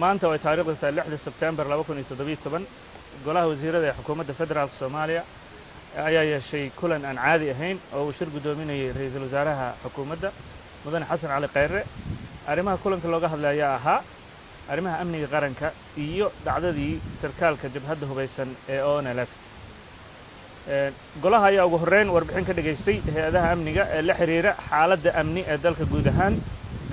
maanta way taariikhdu tahay 6 Sebtembar 2017 golaha wasiirada ee xukuumadda federaalka Soomaaliya ayaa yeeshay kulan aan caadi ahayn oo uu shir gudoominayay ra'iisul wasaaraha xukuumadda mudane xasan cali khayre arrimaha kulanka looga hadlay ahaa arrimaha amniga qaranka iyo dhacdadii sarkaalka jabhadda hubeysan ee ONLF golaha ayaa ugu horreyn warbixin ka dhageystay hay'adaha amniga ee la xiriira xaaladda amni ee dalka guud ahaan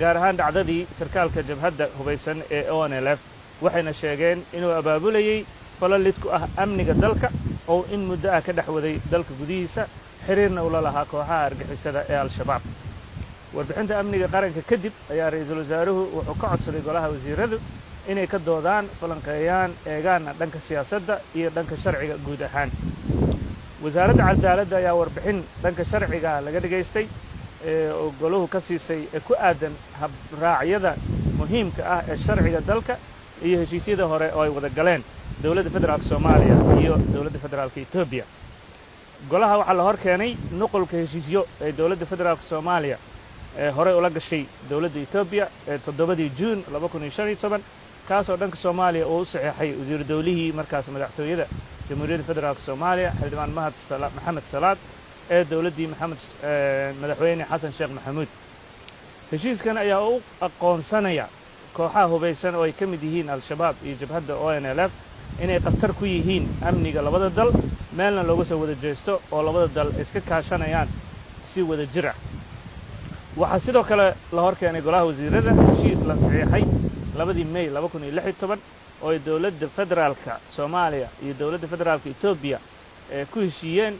gaar ahaan dhacdadii sarkaalka jabhadda hubeysan ee ONLF waxayna sheegeen inuu abaabulayay falal lid ku ah amniga dalka oo in muddo ah ka dhex waday dalka gudihiisa xiriirna ula lahaa kooxaha argixisada ee al-shabaab warbixinta amniga qaranka kadib ayaa ra'iisul wasaaruhu wuxuu ka codsaday golaha wasiiradu inay ka doodaan falanqeeyaan eegaana dhanka siyaasadda iyo dhanka sharciga guud ahaan wasaaradda cadaaladda ayaa warbixin dhanka sharciga laga dhageystay oo goluhu ka siisay ku aadan habraacyada muhiimka ah ee sharciga dalka iyo heshiisyada hore oo ay wada galeen dawladda federaalka Soomaaliya iyo dawladda federaalka Itoobiya golaha waxaa la hor keenay nuqulka heshiisyo ee dawladda federaalka Soomaaliya ee hore ula gashay dawladda Itoobiya ee 7 Juun 2015 kaas oo dhanka Soomaaliya uu saxeexay wasiir dawlihii markaas madaxtooyada jamhuuriyadda federaalka Soomaaliya xildhibaan Maxamed Salaad ee dawladdii madaxweyne xasan sheekh maxamuud heshiiskan ayaa u aqoonsanaya kooxaha hubeysan oo ay ka mid yihiin al-shabaab iyo jabhadda ONLF inay khatar ku yihiin amniga labada dal meelna looga soo wada jeesto oo labada dal iska kaashanayaan si wada jir ah waxaa sidoo kale la hor keenay golaha wasiirada heshiis la saxiixay 2 May 2016 oo ay dawladda federaalka Soomaaliya iyo dawladda federaalka Itoobiya ku heshiiyeen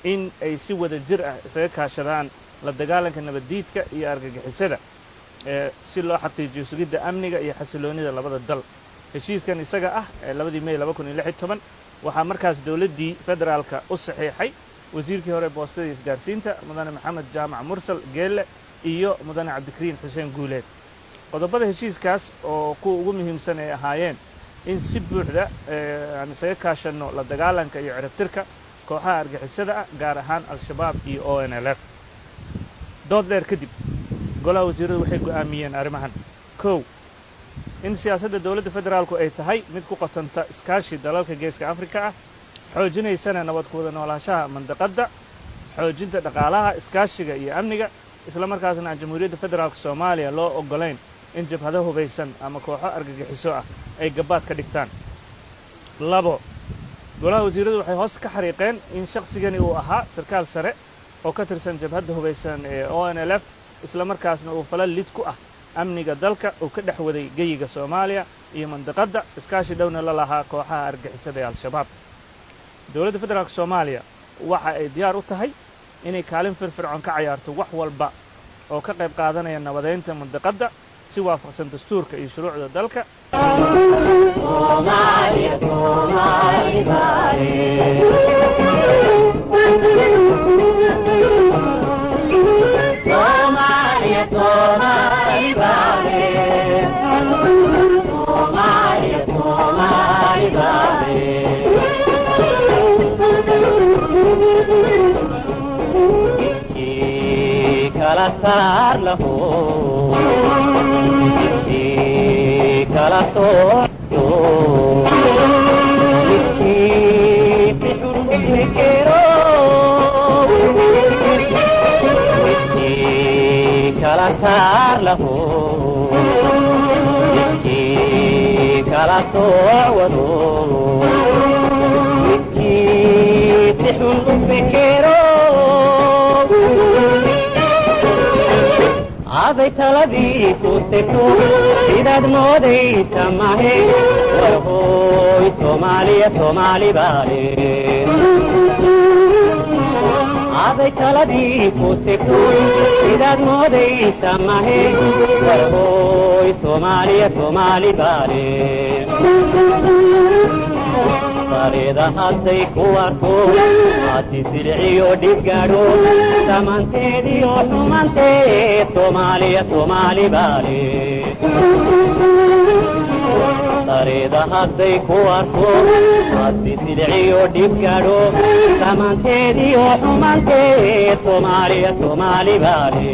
in ay si wada jir ah isaga kaashadaan la dagaalanka nabaddiidka iyo argagixisada si loo xaqiijiyo sugidda amniga iyo xasiloonida labada dal heshiiskan isaga ah 2 May 2016 waxaa markaas dawladdii federaalka u saxiixay wasiirkii hore boostada isgaarsiinta mudane maxamed jaamac mursal geelle iyo mudane cabdikariin xuseen guuleed qodobada heshiiskaas oo kuwa ugu muhiimsan ay ahaayeen in si buuxda aan isaga kaashanno la dagaalanka iyo ciribtirka kooxaha argixisada ah gaar ahaan al-shabaab iyo ONLF dood dheer kadib golaha wasiiradu waxay go'aamiyeen arrimahan kow in siyaasadda dawladda federaalku ay tahay mid ku qotanta iskaashi dalalka geeska Afrika ah xoojinaysana nabad ku wada noolaanshaha mandaqadda xoojinta dhaqaalaha iskaashiga iyo amniga isla markaasna aan jamhuuriyadda federaalka Soomaaliya loo ogolayn in jabhado hubeysan ama kooxo argagixiso ah ay gabaad ka dhigtaan labo golaha wasiiradu waxay hoos ka xariiqeen in shakhsigani uu ahaa sarkaal sare oo ka tirsan jabhadda hubeysan ee ONLF isla markaasna uu falal lid ku ah amniga dalka uu ka dhex waday geyiga Soomaaliya iyo mandaqadda iskaashi dhowna la lahaa kooxaha argixisada ee al-shabaab dawladda federaalka Soomaaliya waxa ay diyaar u tahay inay kaalin firfircoon ka ciyaarto wax walba oo ka qayb qaadanaya nabadeynta mandaqadda si waafaqsan dastuurka iyo shuruucda dalka kala saar lahu kala sooco kala saar lahu kala soowado aday taladii ku tegto sidaad moodaysa mahe warhooy Soomaaliya Soomaali baale aday taladii ku tegto sidaad moodaysa mahe warhooy Soomaaliya Soomaali baale farida hadday ku arko hati silciyo dhibgaadho samanteediyo xumanteed Soomaaliya Soomaali baale farida hadday ku arko hati silciyo dhibgaadho samanteediyo xumanteed Soomaaliya Soomaali baale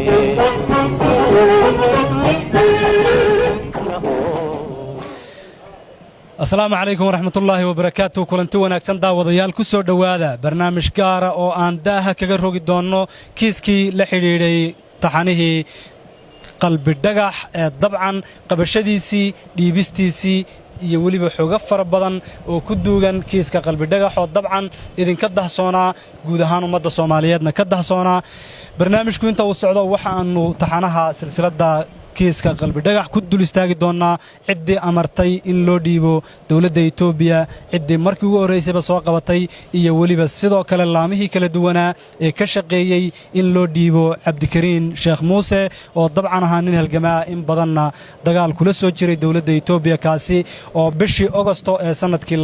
asalaamu calaykum waraxmatullaahi wabarakaatu kulanti wanaagsan daawadayaal ku soo dhowaada barnaamij gaara oo aan daaha kaga rogi doonno kiiskii la xidhiidhay taxanihii qalbi dhagax ee dabcan qabashadiisii dhiibistiisii iyo weliba xogo fara badan oo ku duugan kiiska qalbi dhagax oo dabcan idinka dahsoonaa guud ahaan ummadda soomaaliyeedna ka dahsoonaa barnaamijku inta uu socdo waxaannu taxanaha silsiladda kiiska qalbi dhagax ku dul istaagi doonnaa ciddii amartay in loo dhiibo dowladda etoobiya ciddii markii ugu horraysayba soo qabatay iyo weliba sidoo kale laamihii kala duwanaa ee ka shaqeeyey in loo dhiibo cabdikariin sheekh muuse oo dabcan ahaa nin halgamaa in badanna dagaal kula soo jiray dowladda etoobiya kaasi oo bishii ogosto ee sannadkii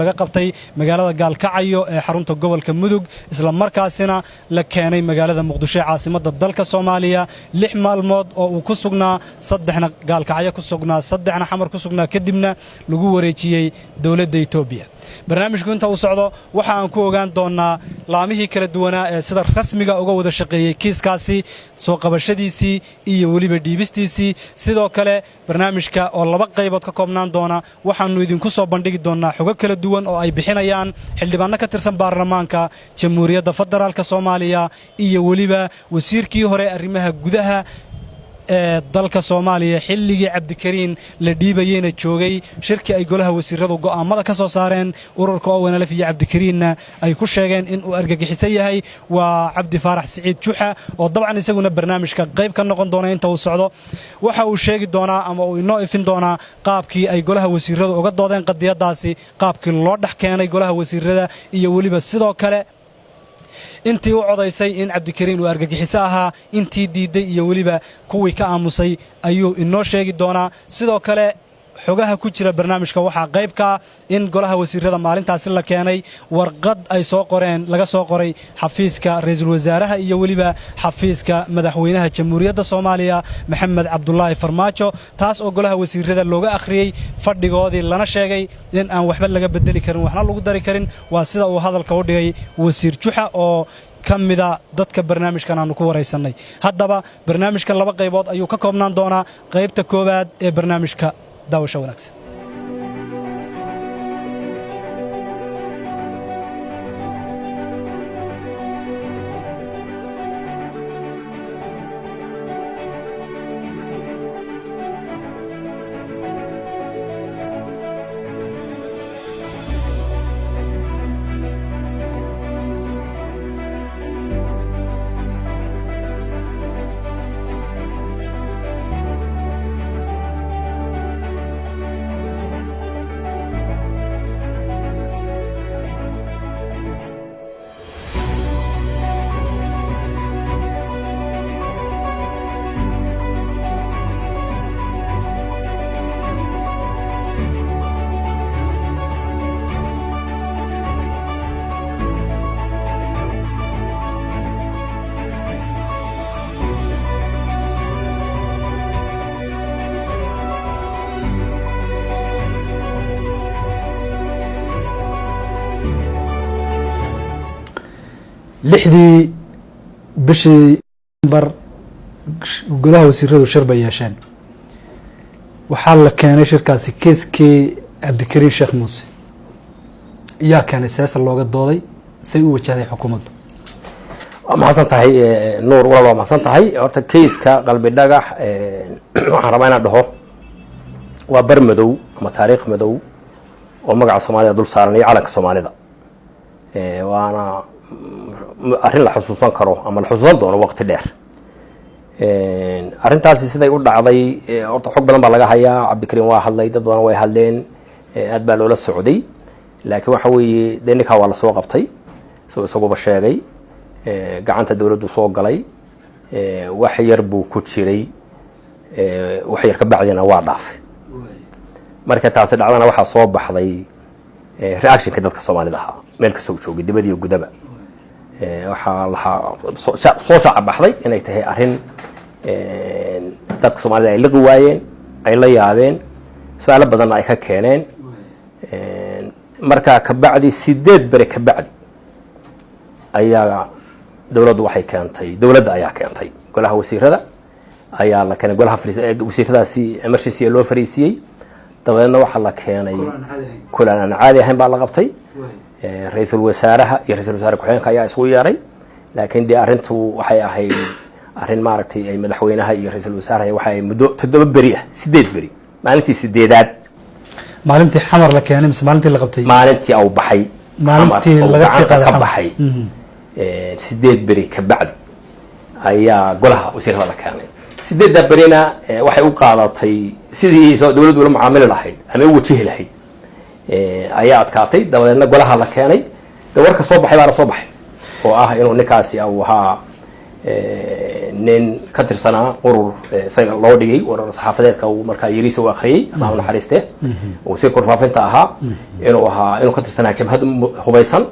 laga qabtay magaalada gaalkacayo ee xarunta gobolka mudug isla markaasina la keenay magaalada muqdisho ee caasimadda dalka soomaaliya 6 maalmood oo uu ku sugnaa 3 gaalkacyo ku sugnaa 3 xamar ku sugnaa kadibna lagu wareejiyey dowladda Itoobiya barnaamijku inta uu socdo waxa aan ku ogaan doonaa laamihii kala duwanaa ee sida rasmiga uga wada shaqeeyay kiiskaasi soo qabashadiisii iyo waliba dhiibistiisii sidoo kale barnaamijka oo 2 qaybood ka koobnaan doona waxaanu idinku soo bandhigi doonaa xogo kala duwan oo ay bixinayaan xildhibaano ka tirsan baarlamaanka Jamhuuriyadda Federaalka Soomaaliya iyo waliba wasiirkii hore arrimaha gudaha dalka Soomaaliya xilligii Cabdikariin la dhiibayeen joogay shirki ay golaha wasiiradu go'aamada ka soo saareen ururka ONLF iyo Cabdikariinna ay ku sheegeen in uu argagixisan yahay waa Cabdi Faarax Siciid Juxa oo dabcan isaguna barnaamijka qayb ka noqon doona inta uu socdo waxa uu sheegi doonaa ama uu inoo ifin doonaa qaabkii ay golaha wasiiradu uga doodeen qadiyadaasi qaabkii loo dhax keenay golaha wasiirada iyo waliba sidoo kale intii u codaysay in Cabdikariin uu argagixiso ahaa intii diiday iyo waliba kuwii ka aamusay ayuu inoo sheegi doonaa sidoo kale xogaha ku jira barnaamijka waxa qayb ka in golaha wasiirada maalintaasi la keenay warqad ay soo qoreen laga soo qoray xafiiska ra'iisul wasaaraha iyo waliba xafiiska madaxweynaha Jamhuuriyadda Soomaaliya Maxamed Cabdullaahi Farmaajo taas oo golaha wasiirada looga akhriyay fadhigoodii lana sheegay in aan waxba laga bedeli karin waxna lagu dari karin waa sida uu hadalka u dhigay wasiir Juxa oo kamida dadka barnaamijkan aanu ku wareysanay haddaba barnaamijka 2 qaybood ayuu ka koobnaan doonaa qaybta koowaad ee barnaamijka daawasho wanaagsan lixdii bishii bar golaha wasiiradu shir bay yeesheen waxaa la keenay shirkaasi kiiskii Cabdikariin Sheekh Muuse yaa keenay siyaasa looga dooday say u wajahday xukuumaddu maxsan tahay nuur walaal maxsan tahay horta kiiska qalbi dhagax waxaan rabaa inaan dhaho waa bar madow ama taariikh madow oo magaca Soomaaliya dul saaran iyo calanka Soomaalida waana arrin la xusuusan karo ama la xusuusan doono waqti dheer arrintaasi siday u dhacday horta xog badan baa laga hayaa Cabdikariin waa hadlay dad badan way hadleen aad baa loola socday laakiin waxa weeye deenika waa la soo qabtay soo isaguba sheegay gacanta dawladdu soo galay wax yar buu ku jiray wax yar ka bacdina waa dhaafay marka taasi dhacdana waxa soo baxday reaction ka dadka Soomaalida ah meel ka soo joogay dibadda iyo gudaba waxa soo shaac baxday inay tahay arrin dadka Soomaalida ay la waayeen ay la yaabeen su'aalo badan ay ka keeneen marka ka bacdi 8 bari ka bacdi ayaa dawladdu waxay keentay dawladda ayaa keentay golaha wasiirada ayaa la keenay golaha wasiiradaasi emergency loo fariisiyay dabadeedna waxaa la keenay kulan aan caadi ahayn baa la qabtay ra-iisul wasaaraha iyo ra-isul wasaare ku-xigeenka ayaa isugu yeeray laakiin dee arrintu waxay ahayd arrin maaragtay ay madaxweynaha iyo ra-iisul wasaaraha waxa ay muddo 7 beri 8 beri maalintii 8aad maalintii xamar la keenay mise maalintii la qabtay maalintii uu baxay maalintii laga sii qaaday ka baxay 8 beri ka bacdi ayaa golaha wasiirada la keenay 8 berina waxay u qaadatay sidii dawladdu ula macaamili lahayd ama u wajihi lahayd ayaa adkaatay dabadeedna golaha la keenay warka soo baxay baana soo baxay oo ah inuu ninkaasi uu ahaa nin ka tirsanaa urur isaga loo dhigay warar saxaafadeedka uu markaa yariisa u akhriyay ama naxariiste oo si korfaafinta ahaa inuu ka tirsanaa jabhad hubaysan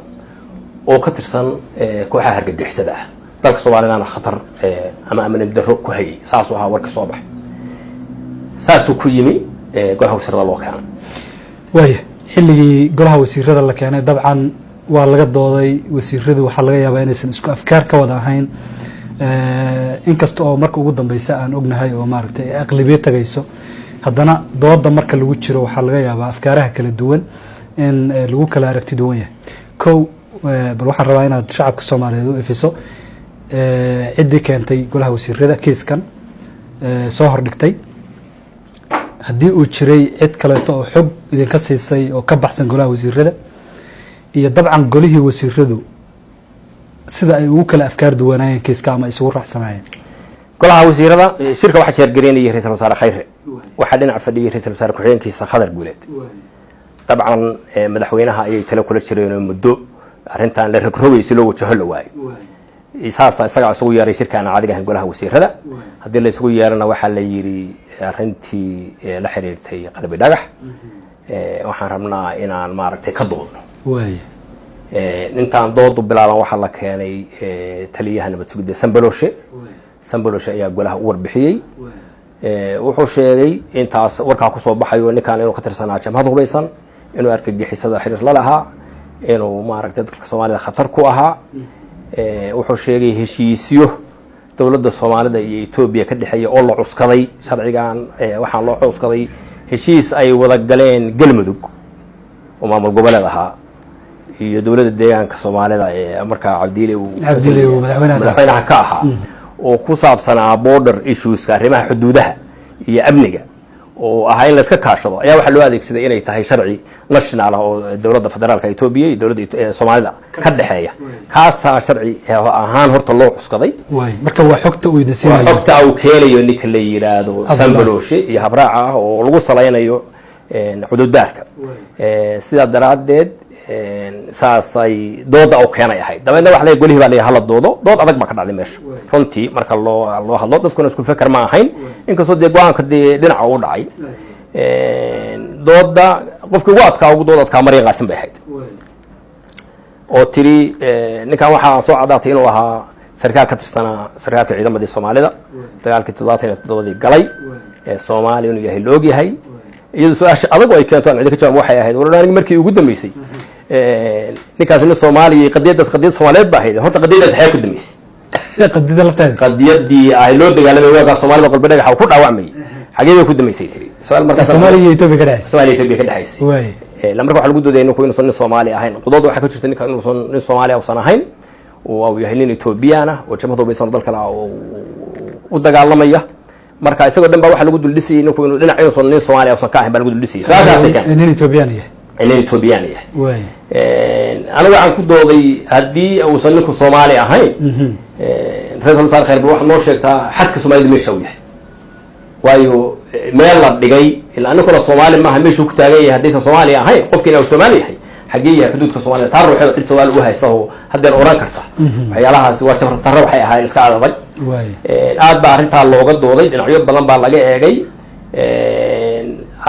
oo ka tirsan kooxaha hargagixisada ah dalka Soomaaliyana khatar ama amni darro ku hayay saasoo ahaa warka soo baxay saasoo ku yimi golaha wasiirada loo keenay way xilligii golaha wasiirada la keenay dabcan waa laga dooday wasiiradu waxa laga yaabaa inaysan isku afkaar ka wada ahayn inkasta oo marka ugu dambaysa aan ognahay oo maaragtay aqlabiyad tagayso haddana dooda marka lagu jiro waxa laga yaabaa afkaaraha kala duwan in lagu kala aragti duwan yahay kow bal waxaan rabaa inaad shacabka Soomaaliyeed u ifiso ciddii keentay golaha wasiirada kiiskan soo hordhigtay haddii uu jiray cid kaleeto oo xog idinka siisay oo ka baxsan golaha wasiirada iyo dabcan golihii wasiiradu sida ay ugu kala afkaar duwanaayeen kiiska ama isugu raaxsanaayeen golaha wasiirada shirka waxa sheergareynayay ra-iisul wasaare Khayre waxa dhinac fadhiyay ra-iisul wasaare ku-xigeenkiisa Khadar Guuleed dabcan madaxweynaha ayay talo kula jireen muddo arrintan la rogrogay si loo wajaho la waayo isaga isugu yeeray shirkaan caadiga ah golaha wasiirada haddii la isugu yeerana waxa la yiri arrintii la xiriirtay qalbi dhagax waxaan rabnaa inaan maaragtay ka doodno way intaan doodu bilaaban waxa la keenay taliyaha nabad sugidda Sambaloshe ayaa golaha u warbixiyay wuxuu sheegay intaas warkaa ku soo baxayo ninkaan inuu ka tirsanaa jabhad hubaysan inuu argagixisada xiriir la lahaa inuu maaragtay dadka Soomaalida khatar ku ahaa wuxuu sheegay heshiisyo dawladda Soomaalida iyo Itoobiya ka dhaxeeyay oo la cuskaday sharcigan waxaan loo cuskaday heshiis ay wada galeen Galmudug oo maamul goboleed ahaa iyo dawladda deegaanka Soomaalida markaa Cabdiile madaxweynaha ka ahaa oo ku saabsanaa border issues arrimaha xuduudaha iyo amniga oo ahaa in la iska kaashado ayaa waxa loo adeegsaday inay tahay sharci national oo dawladda federaalka Itoobiya iyo dawladda Soomaalida ka dhaxeeya kaasa sharci ahaan horta loo cuskaday way marka waa xogta uu idinsiinayo xogta uu keenayo ninka la yiraahdo Sambaloshe iyo habraaca oo lagu salaynayo xuduudaadka sida daraadeed saasay dooda oo keenay ahayd dabeedna wax la golihii baa la hala dood adag ba ka dhacday meesha runtii marka loo hadlo dadkuna isku fikir ma ahayn inkastoo go'aanka dhinaca u dhacay dooda qofkii ugu doodadka Mariin Qaasim bay ahayd oo tiri ninkan waxa soo cadaatay inuu ahaa sarkaal ka tirsanaa sarkaalka ciidamada Soomaalida dagaalkii 77 galay Soomaaliya inuu yahay loo yahay iyadoo su'aasha adag oo ay keento aan cid ka jawaab waxay ahayd walaalahay markii ugu dambeysay ninkaasina Soomaaliya qadiyad Soomaaliyeed baa ahayd horta qadiyadaas xeer ku dambeysay qadiyada lafteeda qadiyadii ay loo dagaalamay waaga Soomaalida qalbi dhagax ku dhaawacmay xageeyay ku dambeysay tiri su'aal markaas Soomaaliya iyo Itoobiya ka dhaxaysay way lamar waxa lagu dooday inuu soo Soomaali ahayn qodooda waxa ka jirta ninka inuu soo Soomaali oo san ahayn oo yahay nin Itoobiyana oo jabhada baysan dalka u dagaalamaya marka isagoo dhanba waxa lagu dul dhisay inuu dhinac inuu soo nin Soomaali oo san ka ahayn baa lagu dul dhisay saasay kan nin Itoobiyana way aniga aan ku dooday hadii uu san ninku Soomaali ahayn ra-iisul wasaare Khayre waxa noo sheegtaa xadka Soomaalida meesha uu yahay waayo meel la dhigay ilaa aniguna Soomaali ma aha meesha ku taagan yahay hadii Soomaali ahayn qofkii uu Soomaali yahay xageeya xuduudka Soomaalida tar ruuxo cid Soomaali u haysto hadeen oran karta waxyaalahaas waa jabr tar waxay ahaayeen iska adag aad baa arrinta looga dooday dhinacyo badan baa laga eegay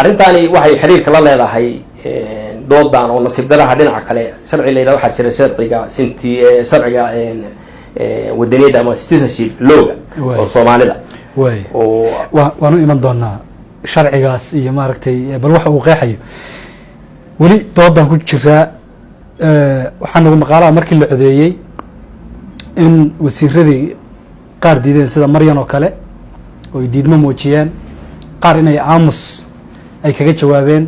arrintaani waxay xiriirka la leedahay doodan oo nasiib daraha dhinaca kale sharci leeyahay waxa jira sharciga wadaniyada ama citizenship law oo Soomaalida waanu iman doonaa sharcigaas iyo maaragtay bal waxa uu qeexayo wali doodan ku jira waxaan ugu maqaalaa markii la codeeyay in wasiiradii qaar diideen sida Maryan oo kale oo diidmo muujiyeen qaar inay aamus ay kaga jawaabeen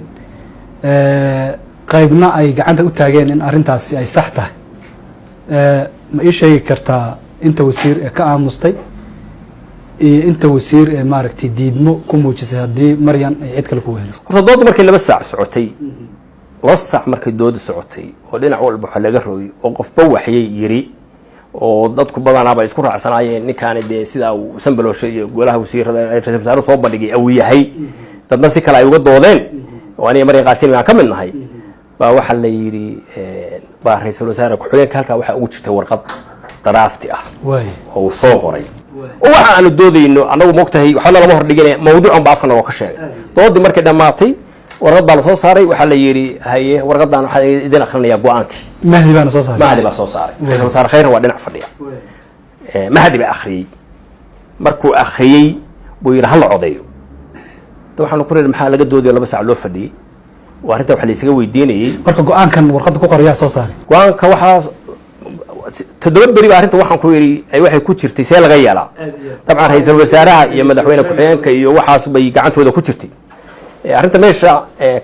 qaybna ay gacanta u taageen in arrintaasi ay sax tahay ma ii sheegi kartaa inta wasiir ee ka aamustay iyo inta wasiir ee maaragtay diidmo ku muujisay haddii maryan ay cid kale ku wehelisay horta doodda markay 2 saac socotay 2 saac markay dooda socotay oo dhinac walba waxa laga rooyay oo qofba waxyay yiri oo dadku badanaaba isku raacsanaayeen ninkaan dee sida uu sanbalooshay iyo golaha wasiirada ay ra'iisul wasaare soo bandhigay uu yahay dadna si kale ay uga doodeen oo aniga maryan qaasim aan ka mid nahay baa waxa la yiri baa ra'iisul wasaare ku xigeenka halka waxa ugu jirtay warqad daraafti ah oo soo qoray waxa aanu doodayno anagu moogtahay waxa lama hor dhigay mawduucan baa afkana oo ka sheegay doodii markay dhamaatay warqadda la soo saaray waxa la yiri haye warqadan waxa idin akhrinaya go'aankii mahdi baa soo saaray mahdi baa soo saaray ra'iisul wasaare khayr waa dhinac fadhiya mahdi baa akhriyay markuu akhriyay buu yiri hal codeeyo waxaan ku leeyahay maxaa laga doodaya 2 saac loo fadhiyay waa arinta waxa la isaga weydiinayay marka go'aankan warqadda ku qoraya soo saaray go'aanka waxa toddoba beri baa arrinta waxaan ku yiri ay waxay ku jirtay see laga yeelaa dabcan ra'iisul wasaaraha iyo madaxweyne ku-xigeenka iyo waxaas bay gacantooda ku jirtay arrinta meesha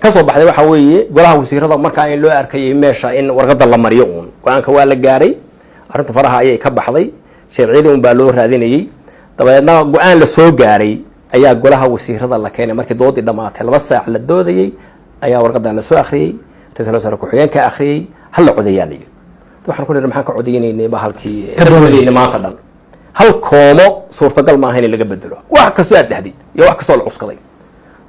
ka soo baxday waxa weeye golaha wasiirada marka in loo arkayay meesha in warqadda la mariyo go'aanka waa la gaaray arrinta faraha ayay ka baxday sharciyada baa loo raadinayay dabadeedna go'aan la soo gaaray ayaa golaha wasiirada la keenay markii doodii dhamaatay 2 saac la doodayay ayaa warqadan la soo akhriyay ra'iisul wasaare ku-xigeenka akhriyay hal la codeeyay waxaan ku leeyahay maxaan ka codeeynaynay bahalkii kadoodeeyna maanta dhan hal koomo suurtagal ma ahayn in laga bedelo wax kasta aad dhahdid iyo wax kasta oo la cuskaday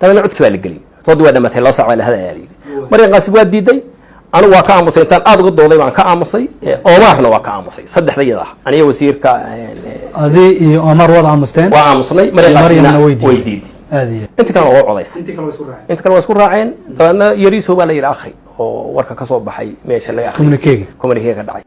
tabana codki baa la geliyay doodii waa dhamatay 2 saac la hadaayay maryan qaasib waa diiday anigu waa ka aamusay intaan aad uga dooday waan ka aamusay Omarna waa ka aamusay saddexdayada aniga wasiirka adi iyo Omar wada aamusteen waa aamusnay maryan qaasibna way diiday aadiye inta kale oo codays inta kale waa isku raaceen dabana yariiso baa la yiri akhri oo warka ka soo baxay meesha laga akhriyo communique ka dhacay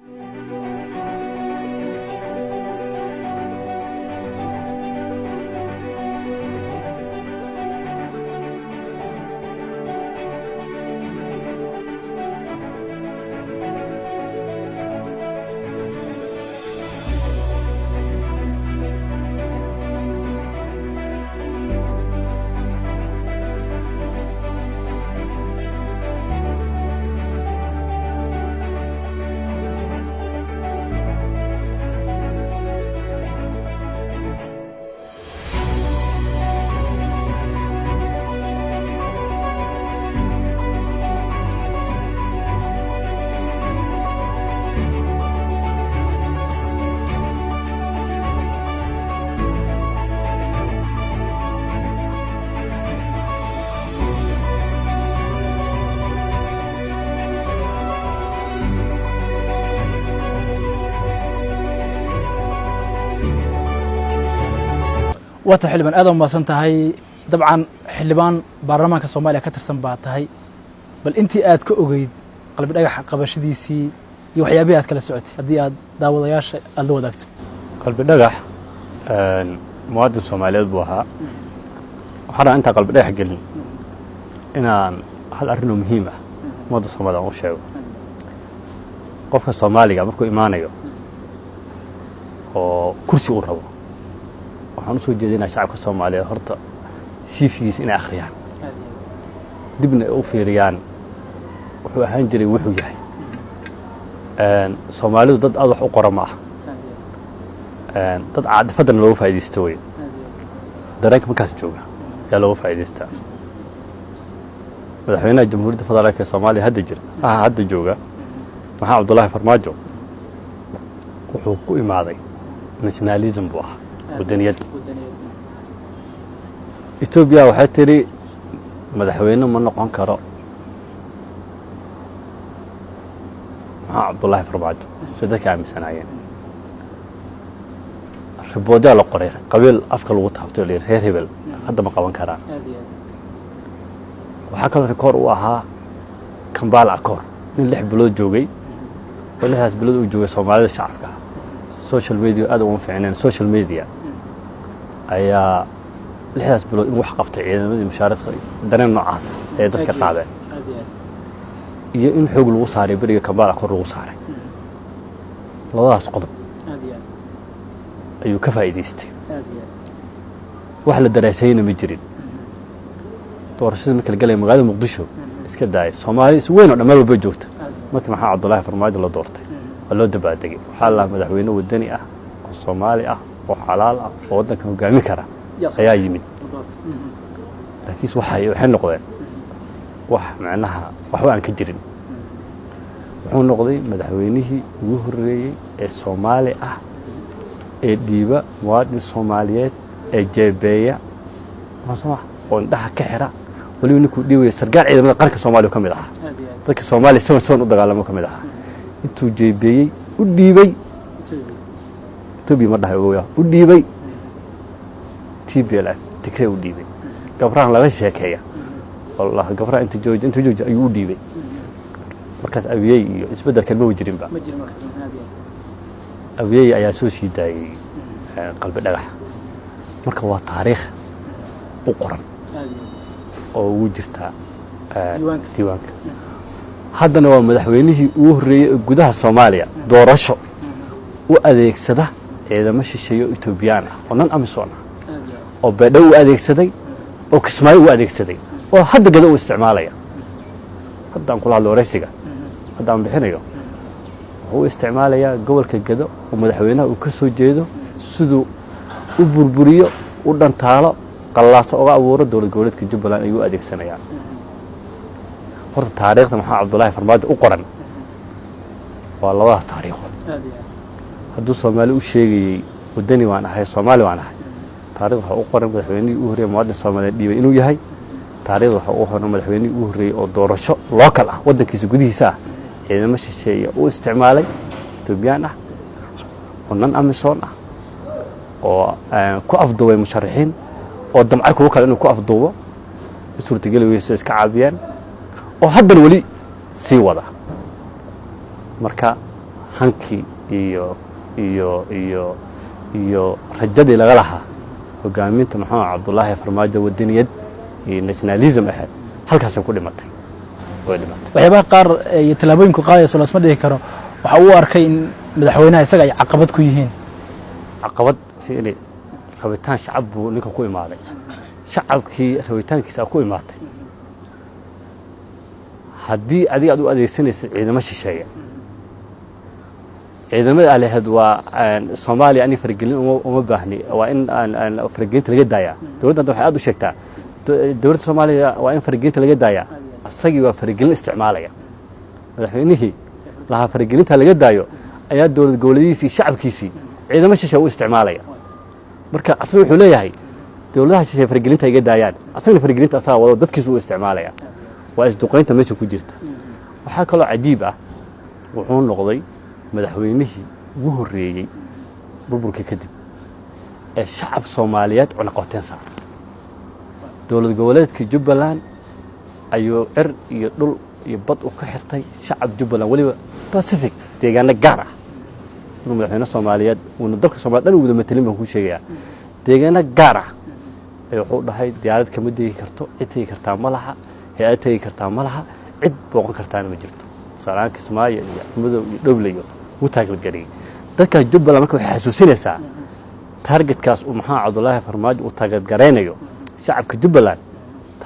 wata xilban aad u maasan tahay dabcan xilbaan baarlamaanka Soomaaliya ka tirsan baa tahay bal intii aad ka ogeyd qalbi dhagax qabashadiisii iyo waxyaabaha aad kala socotay hadii aad daawadayaasha aad la wadaagto qalbi dhagax muwaadin Soomaaliyeed buu ahaa waxaan inta qalbi dhagax gelin inaan hal arrin muhiim ah muwaadin Soomaaliyeed u sheego qofka Soomaaliga markuu imaanayo oo kursi u rabo waxaan soo jeedinaa shacabka Soomaaliyeed horta siifiis in akhriyaan dibna u fiiriyaan wuxuu ahaan jiray wuxuu yahay Soomaalidu dad aad wax u qorama ah dad caadifadan loo faa'iideysto way dareenka markaas jooga yaa loo faa'iideystaa madaxweynaha jamhuuriyadda federaalka Soomaaliya hadda jooga maxaa Cabdullaahi Farmaajo wuxuu ku imaaday nationalism buu ahaa waddaniyad Ethiopia waxay tiri madaxweyne ma noqon karo Cabdullaahi Farmaajo sida ka aaminsanayeen ribooda la qoray qabiil afka lagu taabto reer hebel hadda ma qaban karaan waxa kale rekoor u ahaa Kampala Accord in 6 bilood joogay oo 6 bilood uu joogay Soomaalida shacabka social media aad u fiicnaan social media ayaa 6 bilood in wax qabtay ciidamadii mushaaradka dareen noocaas ee dadka qaadeen iyo in xoog lagu saaray bariga Kampala Accord lagu saaray labadaas qodob ayuu ka faa'iideystay wax la daraasayna ma jirin doorashada marka la galay magaalada muqdisho iska daayay soomaali is weyn oo dhammaan walba joogta markii maxaa cabdullaahi farmaajo la doortay waa loo dabaaldegay waxaa la madaxweyne wadani ah oo soomaali ah oo xalaal ah oo waddanka hogaamin kara ayaa yimid laakiin waxay noqdeen wax macnaha waxba aan ka jirin wuxuu noqday madaxweynihii ugu horreeyey ee soomaali ah ee dhiiba muwaadin soomaaliyeed ee jeebeeya oo indhaha ka xira waliba ninkuu dhiibaya sargaal ciidamada qaranka soomaaliya ka mid ahaa dadka soomaaliya saban u dagaalamo ka mid ahaa intuu jeebeeyey u dhiibay etoobiya ma dhahay ogoya u dhiibay TPLF tigree u dhiibay gabrahan laga sheekeeya والله قفرة أنت جوج أيودي بي مركز أبيي إسبدل كلمة وجرين بقى أبيي أياسوسي داي قلب الدلح مركز هو تاريخ بقرن أو وجرتها ديوانك هذا نوع مدحوينه وهري جودها الصومالية دورشة وأذيك سده إذا ماشي شيء إثيوبيان ونن أمسونا أو بدو أذيك سدي أو كسماي وأذيك سدي وهذا قدو استعمالية هذا نقول على رئيسك هذا عم بحنيه هو استعمالية قبل كجدو ومدحوينه وكسو جيدو سدو وبربريو ودن تالا قلاص أو أورد دول جولد كجبلان أيو أديك سنة يعني هذا تاريخ محمد عبد الله فرماج أقرن والله تاريخه هذا صومالي وشيء ودني وأنا هاي صومالي وأنا هاي تاريخه أقرن مدحويني وهري مواد الصومالي دي إنه يهاي تاريخه أقرن مدحويني وهري أو دورشة لوكلا ودن كيس جودي سا إذا مش شيء واستعمالي تبيانه ونن أمسونه وكو أفضل مشارحين ودمعك وكلا إنه كو أفضل صورة جلوي ويسوس كعابيان وهذا الولي سيوضع مركا هنكي iyo rajadii laga lahaa hogaaminta maxamed cabdullaahi farmaajo waddaniyad iyo nationalism ahayd halkaas ku dhimatay waxyaabaha qaar iyo talaabooyinku qaadayso la isma dhihi karo waxa uu arkay in madaxweynaha isaga ay caqabad ku yihiin caqabad fiili rabitaan shacab buu ninka ku imaaday shacabkii rabitaankiisa ku imaatay haddii adiga aad u adeegsanaysid ciidamo shisheeye ciidamada alehed waa Soomaaliya ani fargelin uma baahni waa in aan fargelinta laga daayaa dawladda waxay aad u sheegtaa dawladda Soomaaliya waa in fargelinta laga daayaa asagii waa fargelin isticmaalaya madaxweynihii laha fargelinta laga daayo ayaa dawlad goboleediisii shacabkiisii ciidamo shisheeye u isticmaalaya marka asna wuxuu leeyahay dawladaha shisheeye fargelinta iga daayaan asna fargelinta asaa wado dadkiisu u isticmaalaya waa isduqeynta meesha ku jirta waxa kale oo cajiib ah wuxuu noqday madaxweynihii ugu horreeyay burburkii kadib ee shacab Soomaaliyeed oo naqoteen saaray dawlad goboleedka Jubbaland ayuu cir iyo dhul iyo bad u ka xirtay shacab Jubbaland waliba Pacific deegaano gaar ah inuu madaxweyne Soomaaliyeed uu dalka Soomaaliya dhan wada metelin baan ku sheegayaa deegaano gaar ah ay wuxuu dhahay diyaarad kama deegi karto cid tagi kartaa ma laha hay'ad tagi kartaa ma laha cid booqan kartaana ma jirto salaam Kismaayo iyo madow iyo dhowlayo وتاجر جري ذكر جبل ما كان حسوسين ساعة تارجت كاس ومحمد عبد الله فرماج وتاجر جرينيو شعب كجبلان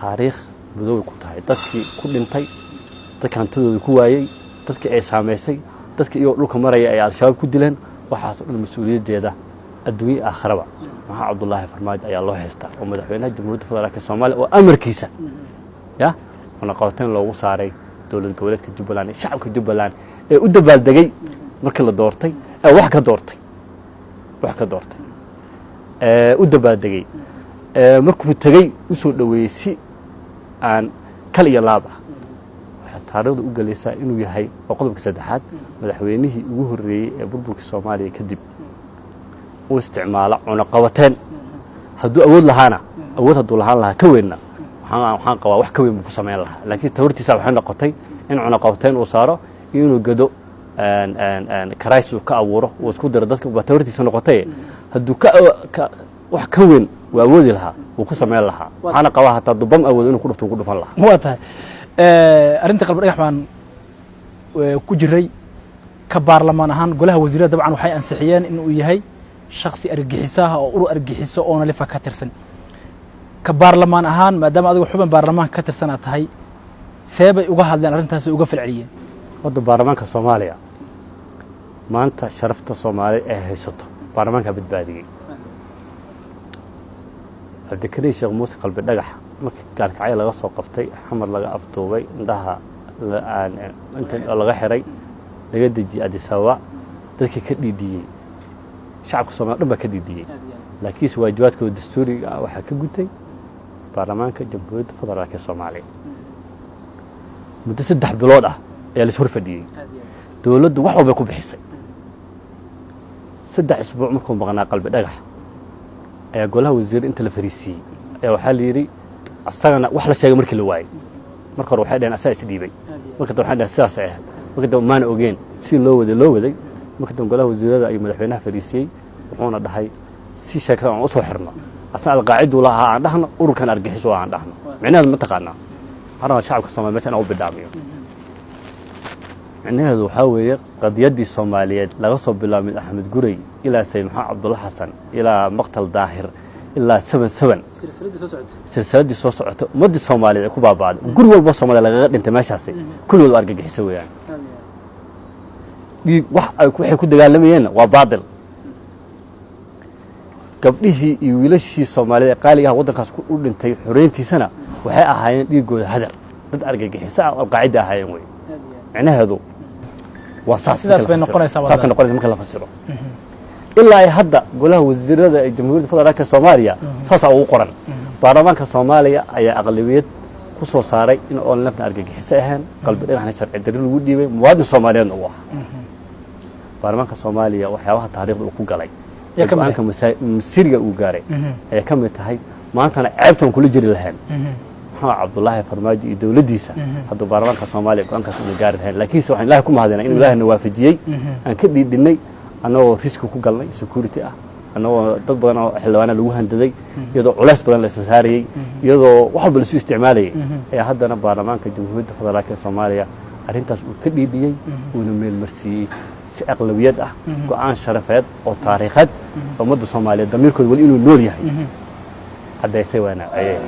تاريخ بدو كتاي تذكي كل انتي تذكر تدو كواي تذكر أي سامسي تذكر يقولك مرة يا الشباب كدلن وحاصل المسؤولية ده الدنيا آخرة محمد عبد الله فرماج أي الله يستر ومدحونا جمهورية فدرالية الصومال وأمر كيسة يا ونقاطين لو صاري دولة جولات كجبلان شعب كجبلان ودبال دقي markii la doortay wax ka doortay u dabaadagay markuu tagay u soo dhaweeyay si aan kal iyo laab ah waxa taariikhdu u galaysaa inuu yahay qodobka saddexaad madaxweynihii ugu horreeyay ee burburka Soomaaliya kadib uu isticmaala cunaqabateen hadduu awood lahaan lahaa ka weynna waxaan qabaa wax ka weyn ku sameyn lahaa laakiin tawartiisa waxay noqotay in cunaqabateen uu saaro inuu gado كرايس وكأوره وسكودر ضدك وبتورتي سنقطية هدو wax ka weyn waa awoodi lahaa uu ku sameyn lahaa waxaana qabaa hataa dubam awood inuu ku dhufan lahaa waa tahay arinta qalbi dhagax baan ku jiray ka baarlamaan ahaan golaha wasiirada dabcan waxay ansixiyeen in uu yahay shakhsi argagixisaha oo urur argagixiso oo nalifa ka tirsan كبرلمان أهان ما دام أدو حبا برلمان كتر سنة هاي سيبا uga hadleen arrintaas uga falceliyeen wadda baarlamaanka Soomaaliya maanta sharafta Soomaaliya ee haysato baarlamaanka badbaadiyay Abdikariin Sheekh Muuse qalbi dhagax markii gaalkacay laga soo qabtay Axmed laga afduubay indhaha inta laga xiray laga dejiyay Addis Ababa dadkii ka dhiidiyay shacabka Soomaaliya dhan ba ka dhiidiyay laakiin waajibaadkooda dastuuriga ah waxa ka gutay baarlamaanka Jamhuuriyadda Federaalka Soomaaliya muddo 3 bilood ah ayaa la soo fadhiyay dawladdu wax walba ku bixisay 3 isbuuc markuu maqnaa qalbi dhagax ayaa golaha wasiir inta la fariisiyay ayaa waxa la yiri asagana wax la sheegay markii la waayay marka hore waxay dhaheen asaa isdiibay marka waxay dhaheen sidaas ah marka maan ogeen si loo waday marka golaha wasiirada ay madaxweynaha fariisiyay wuxuuna dhahay si sheekada aan u soo xirno asna alqaacidu lahaa aan dhahno ururkan argaxiso aan dhahno macnaheedu ma taqaanaa harama shacabka Soomaaliyeed meeshan u bidaamiyo macnaheedu waxa weeye qadiyadii Soomaaliyeed laga soo bilaabay Axmed Gurey ilaa Sayd Maxamed Cabdulla Xasan ilaa Maqtal Daahir ilaa 77 silsiladii soo socota ummadii Soomaaliyeed ku baabaaday guri walba Soomaaliya laga dhintay meeshaas kulligood argagixisay weeyaan waxay ku dagaalamayeen waa baadil gabdhihii iyo wiilashii Soomaaliyeed qaaliga wadankaas ku dhintay xoreyntiisana waxay ahaayeen dhiigooda hadal dad argagixisa ah oo qaacida ahaayeen way macnaheedu waa sidaas bay noqonaysaa marka la fasiro ilaa ay hadda golaha wasiirada ee Jamhuuriyadda Federaalka Soomaaliya saas ugu qoran baarlamaanka Soomaaliya ayaa aqlabiyad ku soo saaray in oo lafna argagixisa ahaan qalbi dhagaxna sharci darro lagu dhiibay muwaadin Soomaaliyeed oo ah baarlamaanka Soomaaliya waxyaabaha taariikhda uu ku galay baarlamaanka Masiriga uu gaaray ayaa ka mid tahay maantana ceebtan kula jiri lahayn maxamed Cabdullaahi Farmaajo iyo dawladdiisa hadda baarlamaanka Soomaaliya go'aankaas uu gaari lahayn laakiin waxaan Ilaahay ku mahadinaa in Ilaahna waafajiyay aan ka dhiidinay anoo risk ku galnay security ah anoo dad badan oo xilwaana lagu handaday iyadoo culays badan la saarayay iyadoo wax walba la soo isticmaalayay ayaa haddana baarlamaanka Jamhuuriyadda Federaalka Soomaaliya arrintaas uu ka dhiidiyay uuna meel marsiiyay si aqlabiyad ah go'aan sharafeed oo taariikheed ummadda Soomaaliyeed damiirkooda wali inuu nool yahay haddaysay waana ayay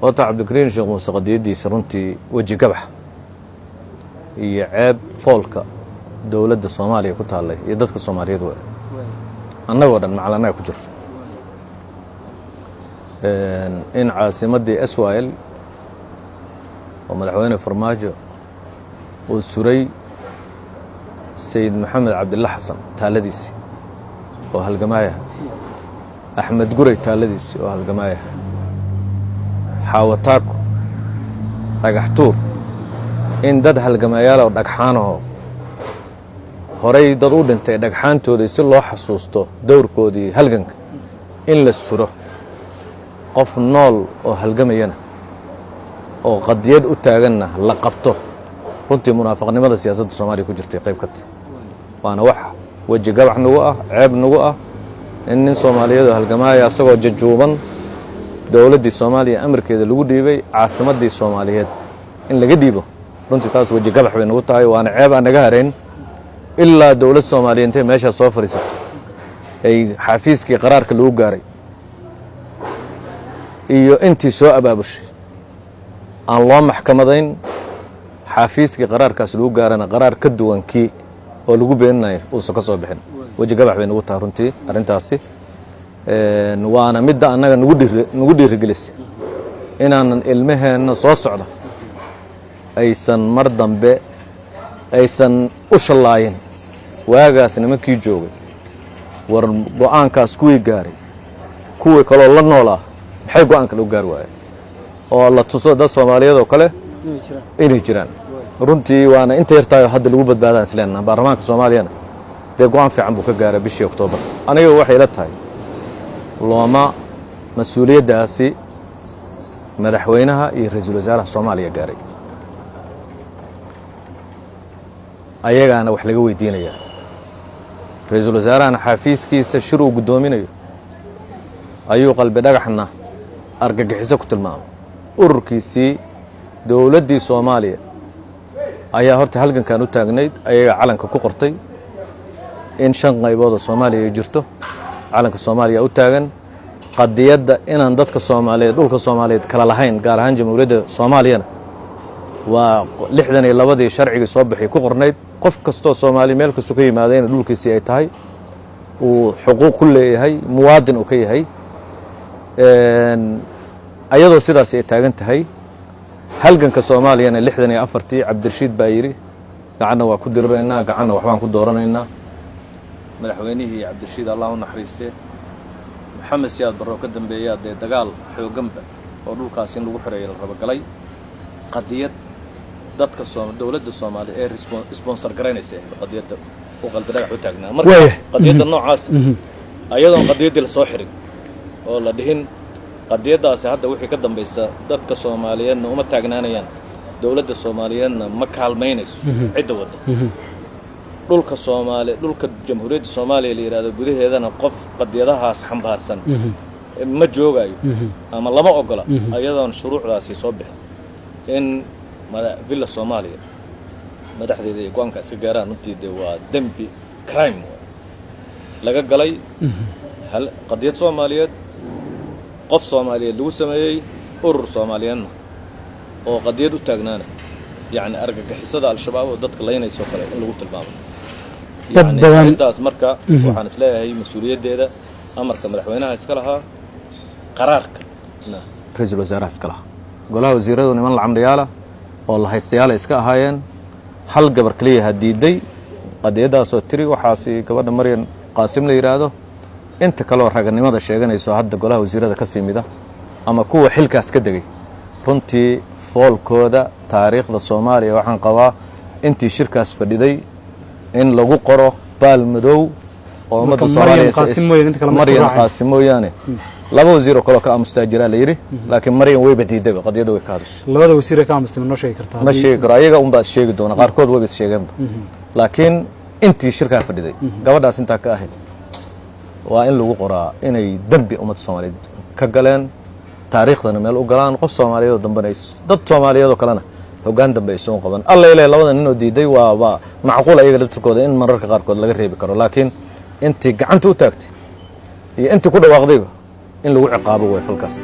وطا عبد الكريم شيخ موسى قديدي سرنتي وجه قبح هي عيب فولكا دولة الصومالية كنتها الله يددك الصومالية دول أنا وراً معلنا كجر إن عاصمة دي أسوائل ومدحوين فرماجو والسوري سيد محمد عبد الله حسن تالديسي وهالجماعة أحمد قري تالديسي وهالجماعة حاوتاكو dhagaxtuur in dad halgamayaal oo dhagxaanaho horay dad u dhintay dhagxaantooda si loo xasuusto dowrkoodii halganka in la suro qof nool oo halgamayana oo qadiyad u taaganna la qabto runtii munaafaqnimada siyaasadda Soomaaliya ku jirtay qayb ka tahay waana wax waji gabax nagu ah ceeb nagu ah in nin Soomaaliyeed oo halgamaya asagoo jajuuban dawladdii Soomaaliya amarkeeda lagu dhiibay caasimadii Soomaaliyeed in laga dhiibo runtii taas waji gabax bay nagu tahay waana ceeb aan naga hareen ilaa dawladda Soomaaliyeed intay meesha soo fariisato ay xafiiskii qaraarka lagu gaaray iyo intii soo abaabushay aan loo maxkamadayn xafiiskii qaraarkaas lagu gaarana qaraar ka duwan kii oo lagu beeninayo uu soo ka soo bixin weji gabax bay nagu tahay runtii arrintaasi waana midda annaga nagu dhiirigelisay inaanan ilmaheenna soo socda aysan mar dambe aysan u shallaayin waagaas nimankii joogay war go'aankaas kuwii gaaray kuwii kaloo la noolaa maxay go'aanka loo gaari waayeen oo la tuso dad Soomaaliyeed oo kale inay jiraan runtii waana inta yartahay hadda lagu badbaadaan islaana baarlamaanka Soomaaliyana dee go'aan fiican buu ka gaaray bishii Oktoobar aniga waxay la tahay looma mas'uuliyadaasi madaxweynaha iyo ra'iisul wasaaraha Soomaaliya gaaray ayagaana wax laga weydiinayaa ra'iisul wasaaraha xafiiskiisa shir uu gudoominayo ayuu qalbi dhagaxna argagixiso ku tilmaamay ururkiisii dawladdii Soomaaliya ayaa horta halgankan u taagnayd ayaga calanka ku qortay in 5 qaybood oo Soomaaliya ay jirto calanka Soomaaliya u taagan qadiyadda inaan dadka Soomaaliyeed dhulka Soomaaliyeed kala lahayn gaar ahaan jamhuuriyadda Soomaaliyana waa 62 sharciga soo bixi ku qornayd qof kasto Soomaali meel ka soo ka yimaadeen dhulkiisii ay tahay uu xuquuq ku leeyahay muwaadin uu ka yahay ayadoo sidaas ay taagan tahay halganka Soomaaliyana 64 Cabdirashiid baa yiri gacanna waa ku diriraynaa gacanna waxbaan ku dooranaynaa madaxweynihii Cabdirashiid Allah u naxariistay maxamed siyaad barro ka dambeeyay dagaal xooganba oo dhulkaas in lagu xireeyo raba galay qadiyad dadka dawladda Soomaaliya ee sponsor garanaysa qadiyadda oo qalbi dhagax u taagnaa marka qadiyadda noocaas ayadoo qadiyadda la soo xirin oo la dhihin qadiyadaasi hadda wixii ka dambaysa dadka Soomaaliyeedna uma taagnaanayaan dawladda Soomaaliyeedna ma kaalmaynayso cid wada dhulka Soomaaliya dhulka jamhuuriyadda Soomaaliya la yiraahdo gudaheedana qof qadiyadahaas xambaarsan ma joogayo ama lama ogola ayadoon shuruucdaasi soo bixin in villa Soomaaliya madaxdeeda ay go'aanka iska gaaraan runtii waa dambi crime laga galay hal qadiyad Soomaaliyeed qof Soomaaliyeed lagu sameeyay urur Soomaaliyeedna oo qadiyad u taagnaana yani argagixisada al-shabaab oo dadka leynayso kale in lagu tilmaamo يعني intaas marka waxaan isleeyahay mas'uuliyadeeda amarka madaxweynaha iska lahaa qaraarka ra'iisul wasaaraha iska lahaa golaha wasiiradu niman la camriyaala oo la haystayaal iska ahaayeen hal gabar kaliya hadiiday qadiyadaas oo tiri waxaasi gabadha Maryan Qaasim la yiraahdo inta kale oo raganimada sheeganayso hadda golaha wasiirada ka simida ama kuwa xilkaas ka dagay runtii foolkooda taariikhda Soomaaliya waxaan qabaa intii shirkaas fadhiday in lagu qoro baal madow oo ummadda Soomaaliyeed Maryan Qaasim mooyaane laba wasiir oo kale ka amustaajira la yiri laakiin Maryan way badiiday qadiyada way ka hadashay labada wasiir ka amustay ma sheegi kartaa ma sheegi karo ayaga un baa sheegi doona qaarkood way sheegeen laakiin intii shirka fadhiday gabadhaas inta ka ahayd waa in lagu qoraa inay dambi ummadda Soomaaliyeed ka galeen taariikhdana meel u galaan qof Soomaaliyeed oo dambanayso dad Soomaaliyeed oo kalena hoggaan dambe ay soo qaban alla ilaahay labada nin oo diiday waa macquul ayaga dadkooda in mararka qaarkood laga reebi karo laakiin intii gacanta u taagtay iyo intii ku dhawaaqday in lagu ciqaabo way falkaas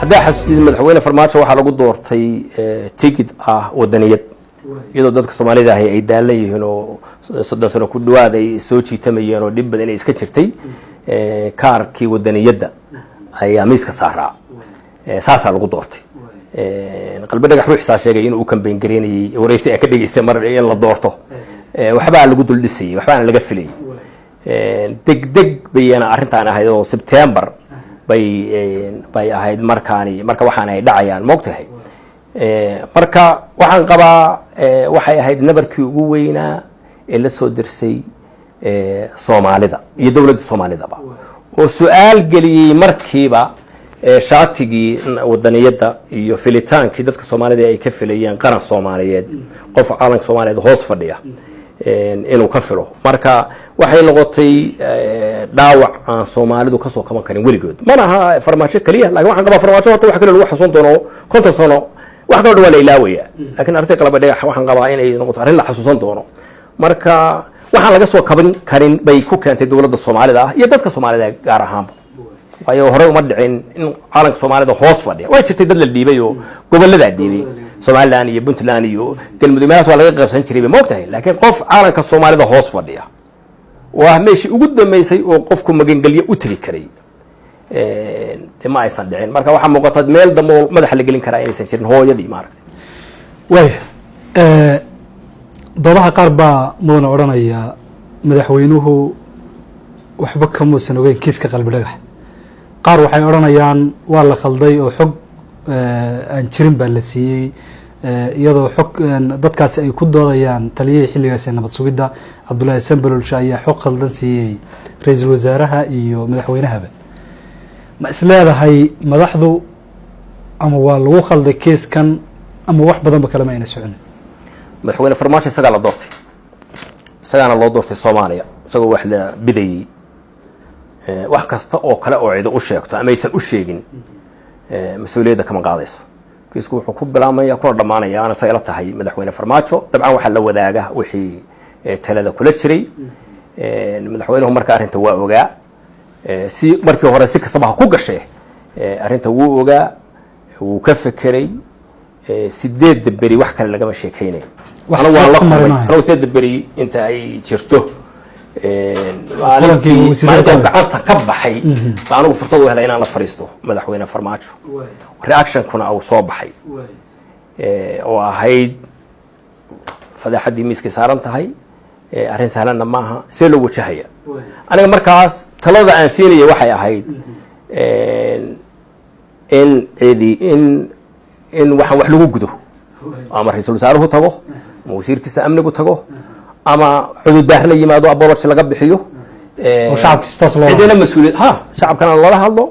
hadda xasuusid madaxweyne farmaajo waxa lagu doortay ticket wadaniyad iyadoo dadka Soomaalida ay daalan yihiin oo 3 sano ku dhawaad ay soo jiitamayeen oo dib badan ay iska jirtay kaarkii wadaniyada ayaa miiska saaraa saasa lagu doortay qalbi dhagax ruuxiisa sheegay inuu campaign gareynay wareysi ay ka dhageystay mar in la doorto waxbaa lagu dul dhisayay waxbaana laga filayay degdeg bayna arrintaan ahayd oo September bay ahayd marka waxaan ay dhacayaan moogtahay marka waxaan qabaa waxay ahayd nabarkii ugu weynaa ee la soo dirsay Soomaalida iyo dawladda Soomaalidaba oo su'aal geliyay markiiba shaatigii wadaniyada iyo filitaankii dadka Soomaalida ay ka filayeen qaran Soomaaliyeed qof caalamka Soomaaliyeed hoos fadhiya inuu ka filo marka waxay noqotay dhaawac aan Soomaalidu ka soo kaban karin weligood mana aha farmaajo kaliya laakiin waxaan qabaa farmaajo horta wax kale lagu xasuun doono konton sano wax kale waa la ilaawaya laakiin arrinta qalab dhagax waxaan qabaa inay noqoto arrin la xasuusan doono marka waxaan laga soo kaban karin bay ku keentay dawladda Soomaalida iyo dadka Soomaalida gaar ahaan waayo hore uma dhicin in caalamka Soomaalida hoos fadhiya way jirtay dad la dhiibay oo gobolada dhiibay Somaliland iyo Puntland iyo galmudug meelahaas waa laga qaybsan jiray ma ogtahay laakiin qof caalamka Soomaalida hoos fadhiya waa meeshii ugu dambeysay oo qofku magangalyo u tiri karay ma aysan dhicin marka waxa muuqata meel damo madax la gelin karaa inaysan jirin hooyadii maaragtay doodaha qaar baa mudana odhanaya madaxweynuhu waxba kamuusan ogeyn kiiska qalbi dhagax qaar waxay odhanayaan waa la khalday oo xog aan jirin baa la siiyey iyadoo xog dadkaasi ay ku doodayaan taliyihii xilligaas ee nabad sugidda Cabdullaahi Sanbalolsha ayaa xog khaldan siiyey ra'iisul wasaaraha iyo madaxweynahaba ma isleedahay madaxdu ama waa lagu khalday kiiskan ama wax badan ba kala ma ayna socon madaxweyne farmaajo isagaa la doortay isagaana loo doortay Soomaaliya isagoo wax la bidayay wax kasta oo kale oo cid u sheegto ama aysan u sheegin mas'uuliyadda kama qaadayso kiisku wuxuu ku bilaabmaya kuna dhamaanaya ana sayla tahay madaxweyne farmaajo dabcan waxa la wadaaga wixii talada kula jiray madaxweynuhu marka arrinta waa ogaa si markii hore si kastaba ku gashay arrinta wuu ogaa wuu ka fekeray 8 beri wax kale laga sheekeynay waxna waa la kulmay 8 beri inta ay jirto maalintii gacanta ka baxay anigu fursad u helay inaan la fariisto madaxweyne farmaajo reaction-kuna uu soo baxay oo ahayd fadaxadii miiska saaran tahay arrin sahlanna maaha see loo wajahaya aniga markaas talada aan siinayay waxay ahayd in waxaan wax lagu gudo ama ra'iisul wasaaruhu tago ama wasiirkiisa amnigu tago ama xuduudaar la yimaado abaabad laga bixiyo shacabka istaas loo cidina mas'uuliyad shacabkana lala hadlo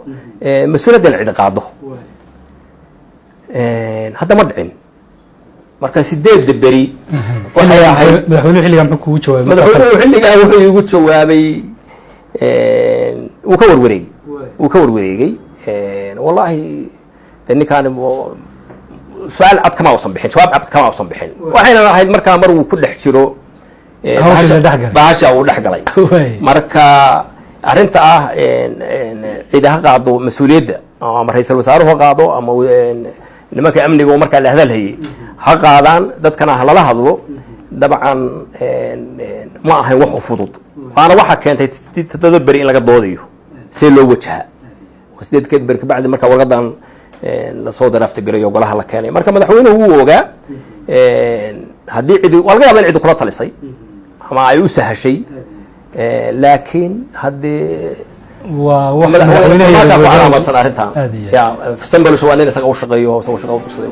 mas'uuliyadda cid qaado hadda ma dhicin marka 8 beri waxay ahayd madaxweynuhu xilligan muxuu kugu jawaabay madaxweynuhu xilligan wuxuu igu jawaabay uu ka warwareegay wallahi ninkaan su'aal cad kama uusan bixin jawaab cad kama uusan bixin waxayna ahayd markaa mar uu ku dhex jiro bahasha uu dhex galay marka arrinta ciidaha qaado mas'uuliyadda ama ra'iisul wasaaruhu qaado ama nimanka amniga oo markaa la hadalhayay ha qaadaan dadkana lala hadlo dabcan ma ahayn wax u fudud waana waxa keentay 7 beri in laga doodayo si loo wajaha 8 beri ka bacdi marka warqadan la soo daraafta garayo golaha la keenay marka madaxweynuhu uu ogaa haddii cid walga yaabay cid kula talisay ama ay u sahashay laakiin haddii waa wax madaxweynaha arrintan ya Sanbalolsha waa nin isaga u shaqeeyo oo shaqo u dirsaday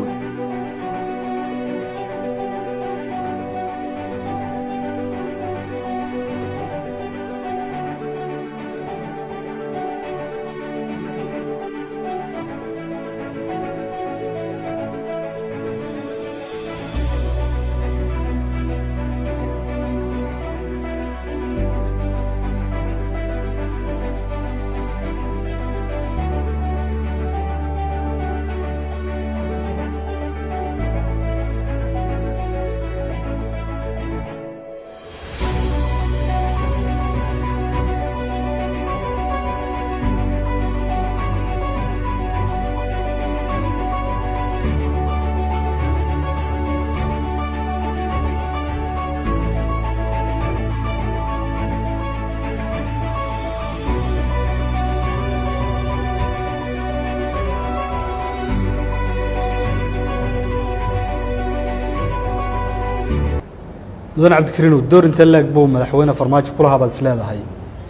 mudan cabdikariinow door intee leeg buu madaxweyne farmaajo kula habaad isleedahay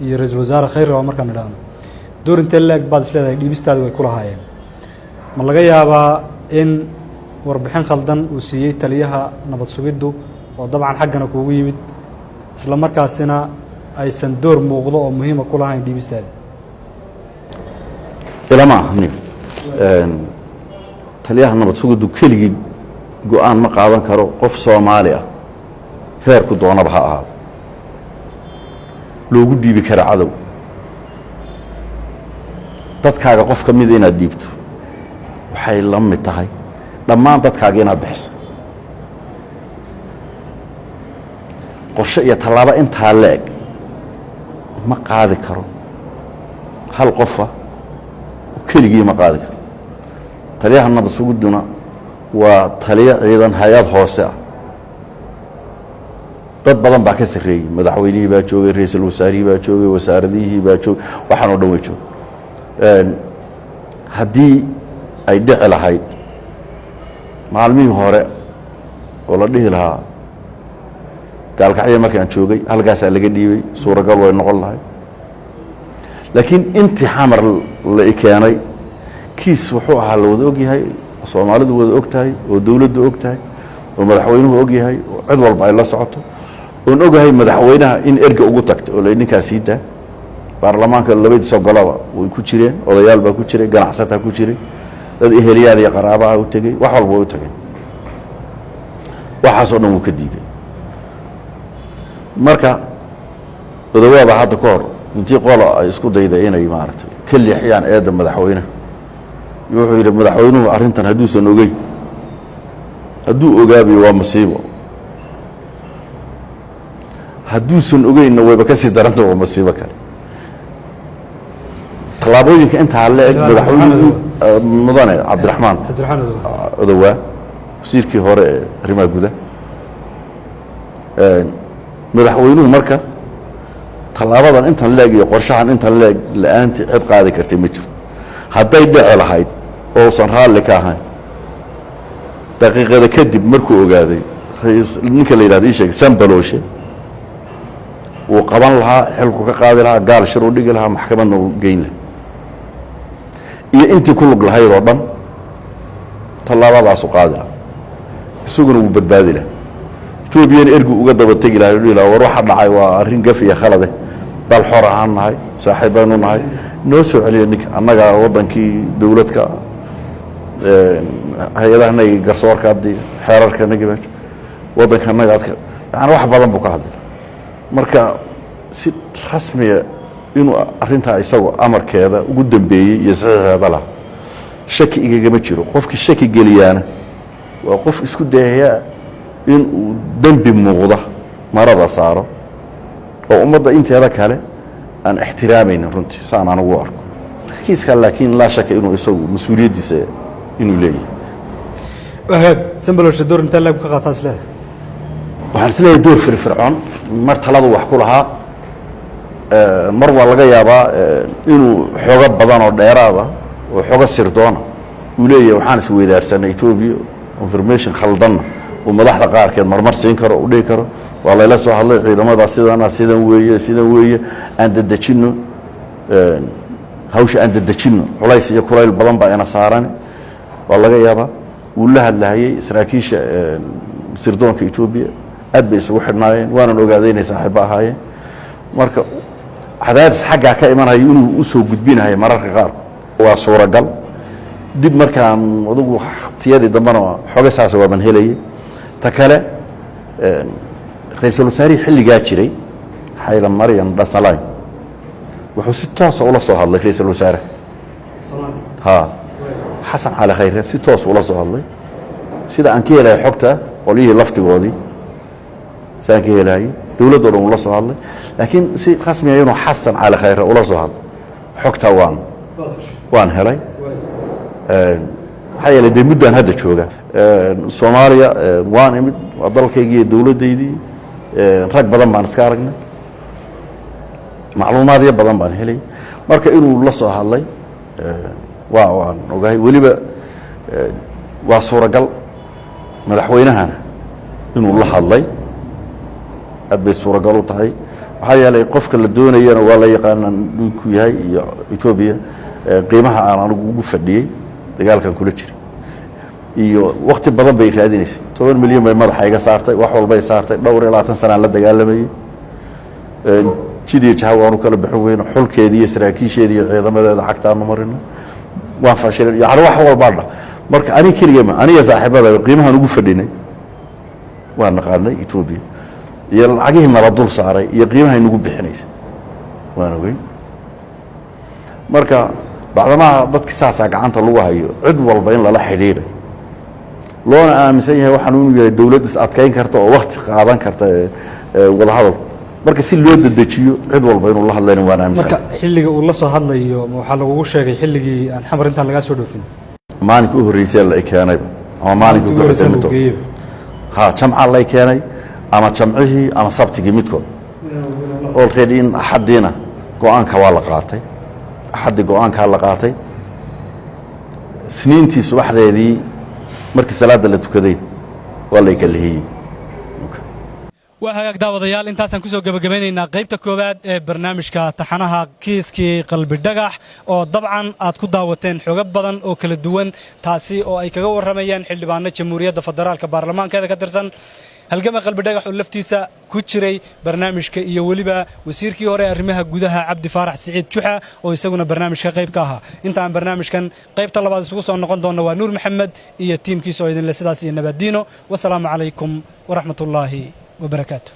iyo ra-iisul wasaare khayr raba markaan idhaahno door intee leeg baad isleedahay dhiibistaadi way ku lahaayeen ma laga yaabaa in warbixin khaldan uu siiyey taliyaha nabad sugiddu oo dabcan xaggana kuugu yimid isla markaasina aysan door muuqdo oo muhiima ku lahayn dhiibistaadi ilama ahni taliyaha nabad sugiddu keligii go-aan ma qaadan karo qof Soomaali ah heerku doonaba ha ahaado loogu dhiibi kara cadow dadkaaga qof ka mid inaad dhiibto waxay la mid tahay dhammaan dadkaaga inaad bixiso qorshe iyo tallaabo intaa leeg ma qaadi karo hal qofa keligii ma qaadi karo taliyaha nabad sugidduna waa taliya ciidan hay-ad hoose ah dad badan baa ka sarreeyey madaxweynihii baa joogay ra-iisul wasaarihii baa joogay wasaaradihii baa joogay waxaan oo dhan way joogay haddii ay dhici lahayd maalmihii hore oo la dhihi lahaa gaalkacyo markaan joogay halkaasaa laga dhiibay suuragal way noqon lahay laakiin intii xamar la keenay kiis wuxuu ahaa la wada og yahay Soomaalidu wada og tahay oo dawladdu og tahay oo madaxweynuhu og yahay oo cid walba ay la socoto oo ogahay madaxweynaha in erga ugu tagto oo ninkaas siida baarlamaanka labadiisa golaba way ku jireen odayaal baa ku jiray ganacsata ku jiray dad eheliyad iyo qaraabaha u tagay wax walba u tagay waxa soo dhan uu ka diiday marka odawaaba hadda ka hor intii qolo ay isku dayday inay maaragtay ka leexiyaan eedda madaxweynaha wuxuu yiri madaxweynuhu arrintan haduusan ogeyn hadduu ogaabiyo waa masiibo hadduusan ogeynna wayba ka sii daranta waa masiibo kale tallaabooyinka intaa la eg madaxweynuhu mudane cabdiraxmaan odawaa wasiirkii hore ee arrimaha gudaha madaxweynuhu marka tallaabadan intan leeg iyo qorshahan intan leeg la-aantii cid qaadi kartay ma jirto hadday dhici lahayd oosan raalli ka ahayn daqiiqada kadib markuu ogaaday ninka la yidhahdo ii sheegay sambalooshe wuu qaban lahaa xilku ka qaadi lahaa gaal shir u dhigi lahaa maxkamadna u geyn lahaa iyo intii ku lug lahayd oo dhan tallaabadaasu qaadi lahaa isaguna wuu badbaadi lahaa etoobiyana ergu uga daba tegi lahaa dhihi lahaa war waxa dhacay waa arrin gaf iyo khalade dal xor ahaan nahay saaxiib baynu nahay noo soo celiya ninka annaga waddankii dawladka hay-adahanagi garsoorka haddii xeerarka nagi meesha waddanka annaga adka yani wax badan buu ka hadlay marka si rasmiya inuu arrintaa isagoo amarkeeda ugu dambeeyey iyo saxiixeeda laha shaki igagama jiro qofkii shaki geliyaana waa qof isku dayaya inuu dembi muuqda marada saaro oo ummadda inteeda kale aan ixtiraamaynin runtii saan aan ugu arko kiiska laakiin laa shaka inuu isagu mas-uuliyaddiisa inuu leeyahay wahagaag sambaloosha door intaa leeg ka qaataa isleedahay waxaan isleeyahay door firfircoon mar taladu wax ku lahaa mar waa laga yaabaa inuu xogo badan oo dheeraada oo xogo sirdoona uu leeyahay waxaan isweydaarsanay Ethiopia information khaldanna oo madaxda qaarkeed marmar siin karo u dhigi karo waa layla soo hadlay ciidamada sidan weeye aan dadajino hawsha aan dadajino culays iyo kulayl badan baa ina saaran waa laga yaabaa uu la hadlayay saraakiisha sirdoonka Ethiopia aad bay isugu xidhnaayeen waana ogaaday inay saaxiibo ahaayeen marka cadaadis xagga ka imanaya inuu u soo gudbinayo mararka qaar waa suuragal dib markaan adigu tiyadii dambana xoga saas waa ban helayay ta kale ra'iisul wasaare xilligaa jiray Xaylan Maryan Dhasalay wuxuu si toos ah ula soo hadlay ra'iisul wasaare ha Xasan Cali Khayre si toos ula soo hadlay sida aan ka helay xogta qoliyii laftigoodii saan ka helay dawladda oo ula soo hadlay laakiin si rasmi ah inuu Xasan Cali Khayre ula soo hadlay xogta waan helay waxay leedahay muddan hadda jooga Soomaaliya waan imid dalkaygii dawladdeedii rag badan baan iska aragnay macluumaadyo badan baan helay marka inuu la soo hadlay waan ogahay waliba waa suuragal madaxweynahana inuu la hadlay aad bay suuragal u tahay maxaa yeelay qofka la doonayana waa la yaqaanaa dhulku yahay iyo Ethiopia qiimaha aan anigu ugu fadhiyey dagaalkan kula jiray iyo waqti badan bay raadinaysay 10 milyan bay madaxa iga saartay wax walba ay saartay dhowr iyo 20 sano la dagaalamayay jidii jaha waanu kala bixin weyno xulkeedii iyo saraakiisheedii iyo ciidamadeeda xagtaanu marino waan fashilay yaani wax walba dha marka ani kaliya ma aniga saaxiibada qiimahan ugu fadhinay waan naqaanay Ethiopia iyo lacagihii nala dul saaray iyo qiimaha inagu bixinaysa waan ogey marka bacdama dadka saasa gacanta lagu hayo cid walba in lala xiriiray loona aaminsan yahay waxaan uu yahay dawlad is adkeyn karta oo waqti qaadan karta wada hadal marka si loo dedejiyo cid walba inuu la hadlayno waan aaminsan marka xilliga uu la soo hadlayo waxa lagu sheegay xilligii aan xamar inta laga soo dhoofin maalinka u horeysay la keenay ama maalinka ugu horeysay ha jamca la keenay ama jamcihii ama sabtigi midkood oo qeydin axadina go'aanka waa la qaatay axad go'aanka la qaatay sniintii subaxdeedii markii salaada la tukaday waa la kalihiyay waa hagaag daawadayaal intaasaan ku soo gabagabaynaynaa qaybta koowaad ee barnaamijka taxanaha kiiskii qalbi dhagax oo dabcan aad ku daawateen xogo badan oo kala duwan taasi oo ay kaga waramayaan xildhibaano jamhuuriyadda federaalka baarlamaankeeda ka tirsan halgama qalbi dhagax oo laftiisa ku jiray barnaamijka iyo waliba wasiirkii hore arrimaha gudaha Cabdi Faarax Siciid Juxa oo isaguna barnaamijka qayb ka ahaa intaan barnaamijkan qaybta labaad isugu soo noqon doona waa Nuur Maxamed iyo tiimkiisa oo idin la sidaas iyo nabadiino wassalaamu calaykum wa rahmatullaahi وبركاته.